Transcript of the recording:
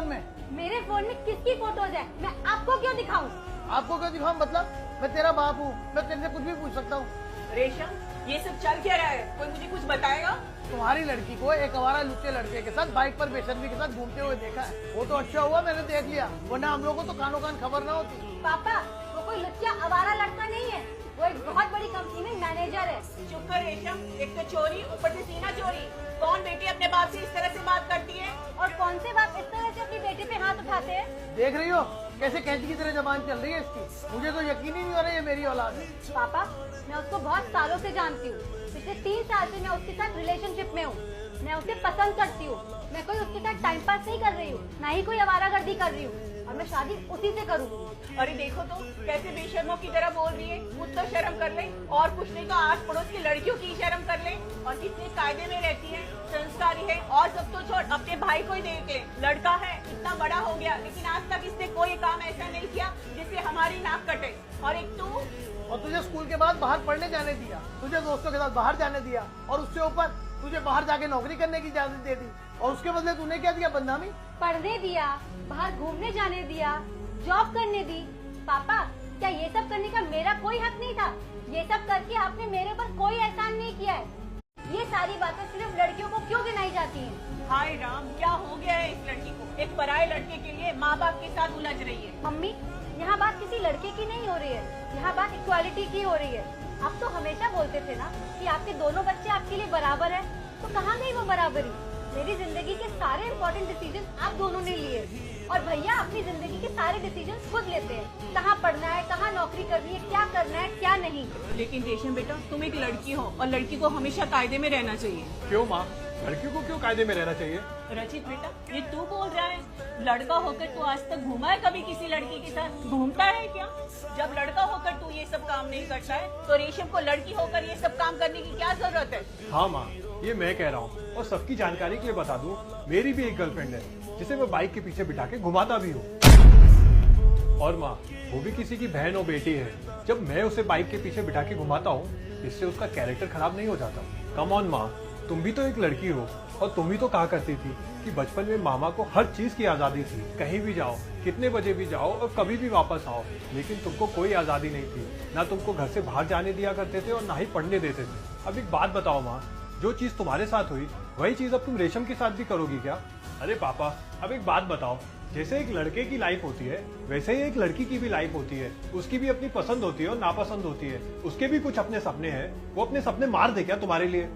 Phone में? मेरे phone में किसकी फोटोज है? मैं आपको क्यों दिखाऊं? आपको क्यों दिखाऊं? मतलब मैं तेरा बाप हूँ, मैं तेरे से कुछ भी पूछ सकता हूँ। रेशम, ये सब चल क्या रहा है? कोई मुझे कुछ बताएगा? तुम्हारी लड़की को एक आवारा लुच्चे लड़के के साथ बाइक पर बेशर्मी के साथ घूमते हुए देखा है। वो तो अच्छा हुआ मैंने देख लिया, वरना हम लोगों को तो कानों कान खबर ना होती। पापा, वो कोई लुच्चा आवारा लड़का नहीं है, वो एक बहुत बड़ी कंपनी में मैनेजर है। चुप कर रेशम, एक तो चोरी, ऊपर से सीना चोरी। कौन बेटी अपने बाप से इस तरह से बात करती है? और कौन से बाप इस तरह से अपनी बेटी पे हाथ उठाते हैं? देख रही हो कैसे कैंची की तरह जबान चल रही है इसकी। मुझे तो यकीन ही नहीं हो रहा ये मेरी औलाद है। पापा, मैं उसको बहुत सालों से जानती हूँ। पिछले 3 साल से मैं उसके साथ रिलेशनशिप में हूँ। मैं उसे पसंद करती हूँ। मैं कोई उसके साथ टाइम पास नहीं कर रही हूँ, ना ही कोई आवारागर्दी कर रही हूँ, और मैं शादी उसी से करूँगी। अरे देखो तो कैसे बेशर्मों की तरह बोल रही है। कुछ तो शर्म कर ले, और कुछ नहीं तो आस पड़ोस की लड़कियों की शर्म कर ले। और कितने कायदे में रहती है, संस्कारी है। और सब तो छोड़, अपने भाई को ही देख ले। लड़का है, इतना बड़ा हो गया, लेकिन आज तक इसने कोई काम ऐसा नहीं किया जिससे हमारी नाक कटे। और एक तू, और तुझे स्कूल के बाद बाहर पढ़ने जाने दिया, तुझे दोस्तों के साथ बाहर जाने दिया, और उससे ऊपर तुझे बाहर जाके नौकरी करने की इजाजत दे दी। और उसके बदले तूने क्या दिया? बदनामी। पढ़ने दिया, बाहर घूमने जाने दिया, जॉब करने दी। पापा, क्या ये सब करने का मेरा कोई हक नहीं था? ये सब करके आपने मेरे पर कोई एहसान नहीं किया है। ये सारी बातें सिर्फ लड़कियों को क्यों गिनाई जाती हैं? हाय राम, क्या हो गया है इस लड़की को? एक पराये लड़के के लिए माँ बाप के साथ उलझ रही है। मम्मी, यहाँ बात किसी लड़के की नहीं हो रही है, यहाँ बात इक्वालिटी की हो रही है। आप तो हमेशा बोलते थे ना कि आपके दोनों बच्चे आपके लिए बराबर है, तो कहाँ गई वो बराबरी? मेरी जिंदगी के सारे इम्पोर्टेंट डिसीजन आप दोनों ने लिए, और भैया अपनी जिंदगी के सारे डिसीजन खुद लेते हैं। कहाँ पढ़ना है, कहाँ नौकरी करनी है, क्या करना है, क्या नहीं। लेकिन रेशम बेटा, तुम एक लड़की हो, और लड़की को हमेशा कायदे में रहना चाहिए। क्यों माँ, लड़कियों को क्यों कायदे में रहना चाहिए? रचित बेटा, ये तू बोल रहा है? लड़का होकर तू आज तक घूमा है कभी किसी लड़की के साथ? घूमता है क्या? जब लड़का होकर तू ये सब काम नहीं करता है, तो रेशम को लड़की होकर ये सब काम करने की क्या जरूरत है? हाँ माँ, ये मैं कह रहा हूँ। और सबकी जानकारी के लिए बता दूँ, मेरी भी एक गर्लफ्रेंड है जिसे मैं बाइक के पीछे बिठा के घुमाता भी हूँ। और माँ, वो भी किसी की बहन और बेटी है। जब मैं उसे बाइक के पीछे बिठा के घुमाता हूँ, इससे उसका कैरेक्टर खराब नहीं हो जाता। कम ऑन माँ, तुम भी तो एक लड़की हो, और तुम भी तो कहा करती थी कि बचपन में मामा को हर चीज की आजादी थी। कहीं भी जाओ, कितने बजे भी जाओ, और कभी भी वापस आओ। लेकिन तुमको कोई आजादी नहीं थी, ना तुमको घर से बाहर जाने दिया करते थे और ना ही पढ़ने देते थे। अब एक बात बताओ माँ, जो चीज तुम्हारे साथ हुई वही चीज अब तुम रेशम के साथ भी करोगी क्या? अरे पापा, अब एक बात बताओ, जैसे एक लड़के की लाइफ होती है, वैसे ही एक लड़की की भी लाइफ होती है। उसकी भी अपनी पसंद होती है और नापसंद होती है। उसके भी कुछ अपने सपने हैं। वो अपने सपने मार दे क्या तुम्हारे लिए?